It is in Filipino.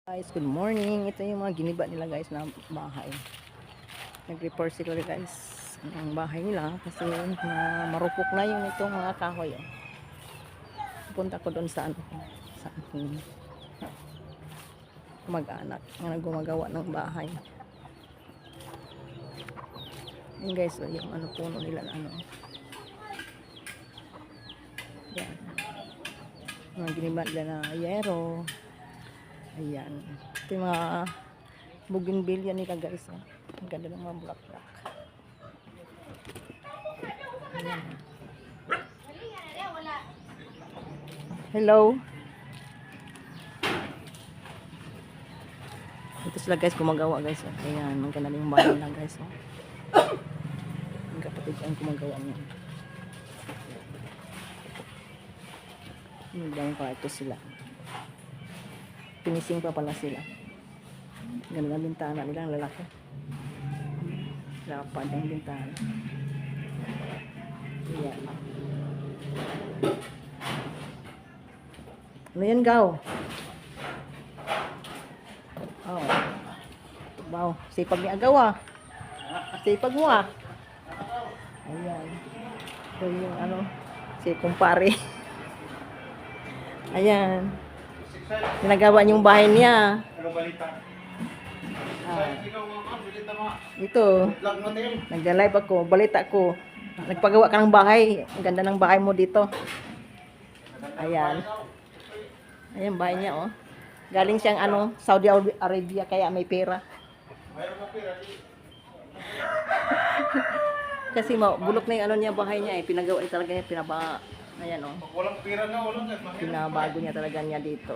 Guys, good morning. Ito yung mga giniba nila guys na bahay. Nag-report sila guys ng bahay nila kasi na marupok na yung itong mga kahoy. Oh. Punta ko doon sa aking mag-anak na gumagawa ng bahay. Yan guys, yung puno nila na yan. Mga giniba nila na yero. Ayan. Ito yung mga bougainvillea nila guys. Oh. Ang ganda ng mga bulaklak. Ayan. Hello. Ito sila guys gumagawa guys. Oh. Ayan. Ang ganda ng bahay nila guys. Oh. Ang kapatid ang gumagawa niya. Ang pa ito sila. Finishing pa pala sila. Ganda ng bintana nila, ang lalaki. Lapad ang bintana. Ayan. Ano yan, Gaw? Oh. Wow, sipag ni Agaw ah. Sipag mo ah. Ayan. Ito yung si kumpare. Ayan. Ginagawa niyong bahay niya. Ito. Nagda-live ako. Balita ko. Nagpagawa ka ng bahay. Ang ganda ng bahay mo dito. Ayan. Ayan bahay niya oh. Galing siyang Saudi Arabia kaya may pera. Kasi bulok na yung niya bahay niya eh. Pinagawa talaga niya. Ayan oh. Walang pera na, walang Pinabago niya talaga niya dito.